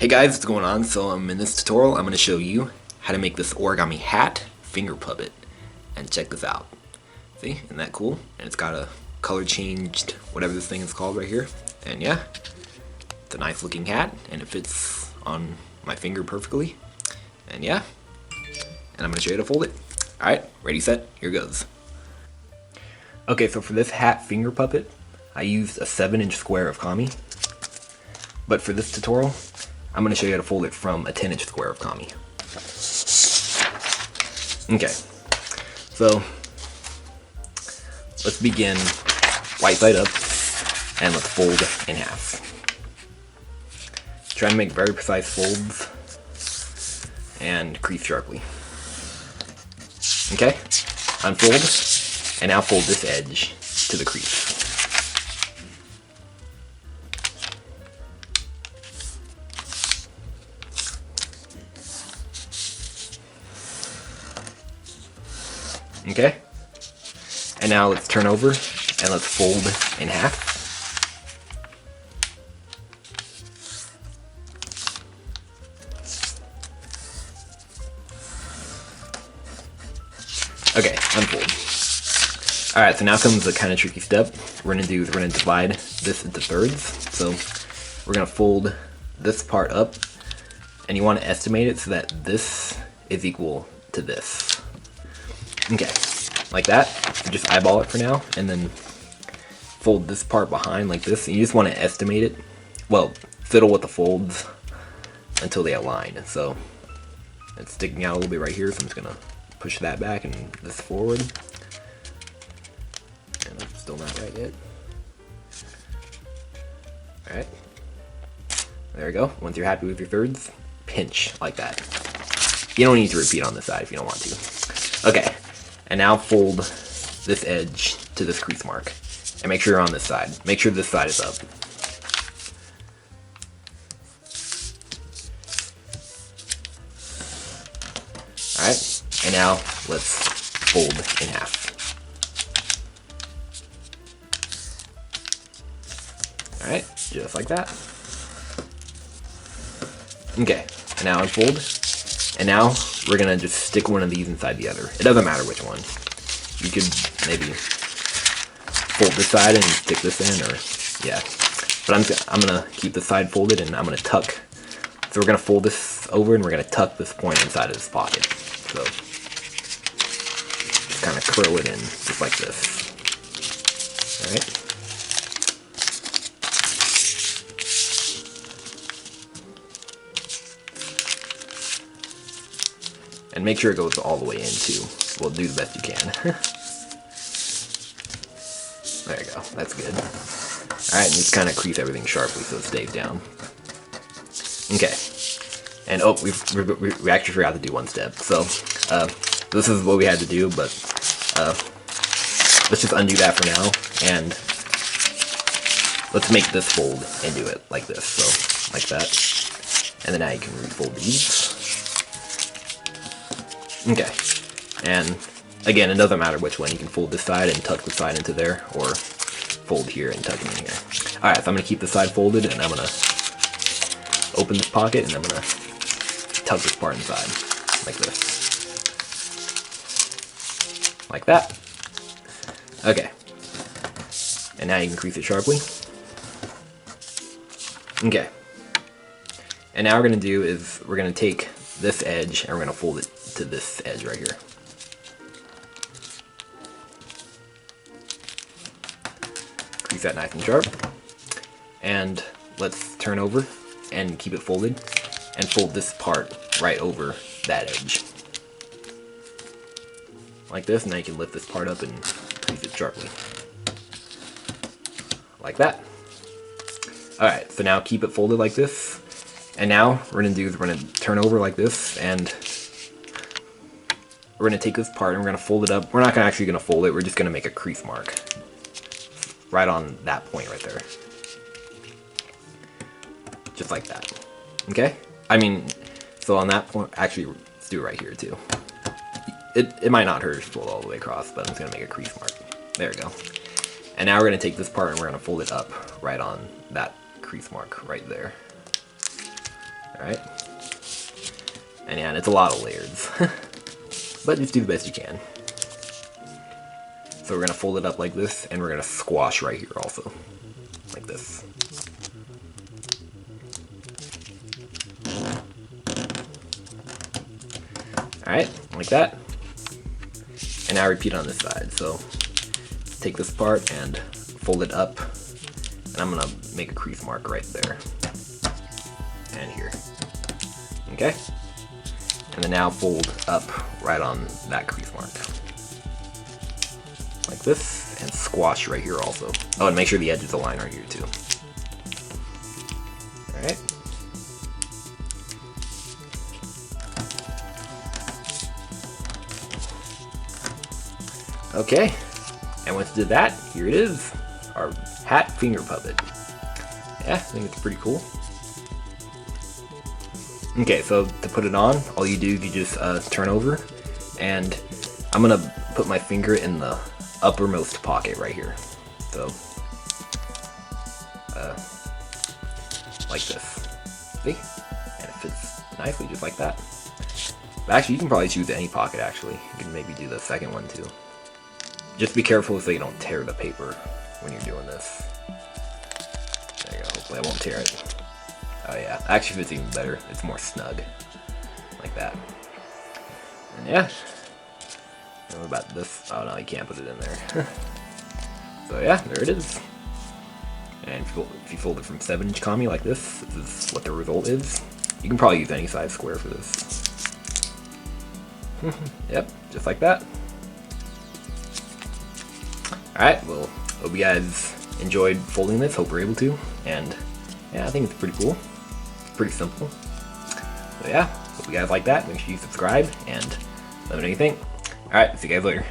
Hey guys, what's going on? So in this tutorial I'm going to show you how to make this origami hat finger puppet. And check this out. See, isn't that cool? And it's got a color changed, whatever this thing is called right here. And yeah, it's a nice looking hat and it fits on my finger perfectly. And yeah, and I'm going to show you how to fold it. Alright, ready, set, here goes. Okay, so for this hat finger puppet, I used a 7-inch square of kami. But for this tutorial, I'm going to show you how to fold it from a 10-inch square of kami. Okay, so let's begin right side up and let's fold in half. Try to make very precise folds and crease sharply. Okay, unfold and now fold this edge to the crease. Okay, and now let's turn over and let's fold in half. Okay, unfold. Alright, so now comes the kind of tricky step. We're gonna divide this into thirds. So we're gonna fold this part up, and you want to estimate it so that this is equal to this. Okay, like that. You just eyeball it for now, and then fold this part behind like this. And you just want to estimate it. Well, fiddle with the folds until they align. So it's sticking out a little bit right here, so I'm just gonna push that back and this forward. And it's still not right yet. Alright. There we go. Once you're happy with your thirds, pinch like that. You don't need to repeat on this side if you don't want to. Okay. And now fold this edge to this crease mark. And make sure you're on this side. Make sure this side is up. Alright, and now let's fold in half. Alright, just like that. Okay, and now unfold. And now we're gonna just stick one of these inside the other. It doesn't matter which one. You could maybe fold this side and stick this in, or yeah. But I'm gonna keep this side folded and I'm gonna tuck. So we're gonna fold this over and we're gonna tuck this point inside of this pocket. So just kind of curl it in just like this. All right. And make sure it goes all the way in too. Well, do the best you can. There you go, that's good. Alright, and just kind of crease everything sharply so it stays down. Okay. And oh, we actually forgot to do one step. So, this is what we had to do, but let's just undo that for now. And let's make this fold and do it like this. So, like that. And then now you can refold these. Okay, and again, it doesn't matter which one. You can fold this side and tuck the side into there, or fold here and tuck it in here. Alright, so I'm going to keep the side folded, and I'm going to open this pocket, and I'm going to tuck this part inside, like this. Like that. Okay. And now you can crease it sharply. Okay. And now what we're going to do is, we're going to take this edge, and we're going to fold it to this edge right here. Crease that nice and sharp. And let's turn over and keep it folded and fold this part right over that edge. Like this, and now you can lift this part up and crease it sharply. Like that. Alright, so now keep it folded like this. And now we're going to turn over like this, and we're going to take this part and we're going to fold it up. We're not actually going to fold it, we're just going to make a crease mark. Right on that point right there. Just like that. Okay? I mean, so on that point, actually, let's do it right here too. It might not hurt if you fold all the way across, but I'm just going to make a crease mark. There we go. And now we're going to take this part and we're going to fold it up right on that crease mark right there. Alright. And yeah, and it's a lot of layers. But just do the best you can. So we're going to fold it up like this, and we're going to squash right here also. Like this. Alright, like that. And now repeat on this side. So take this part and fold it up. And I'm going to make a crease mark right there. And here. Okay? And then now fold up right on that crease mark. Like this, and squash right here also. Oh, and make sure the edges align right here too. Alright. Okay, and once you did that, here it is, our hat finger puppet. Yeah, I think it's pretty cool. Okay, so to put it on, all you do is you just turn over, and I'm gonna put my finger in the uppermost pocket right here. So, like this. See? And it fits nicely just like that. But actually, you can probably choose any pocket actually. You can maybe do the second one too. Just be careful so you don't tear the paper when you're doing this. There you go, hopefully I won't tear it. Oh yeah, actually fits even better. It's more snug. Like that. And yeah. And what about this? Oh no, you can't put it in there. So yeah, there it is. And if you fold it from 7-inch kami like this is what the result is. You can probably use any size square for this. Yep, just like that. Alright, well, hope you guys enjoyed folding this. Hope we're able to. And yeah, I think it's pretty cool. It's pretty simple. So yeah, hope you guys like that. Make sure you subscribe and let me know what you think. Alright, see you guys later.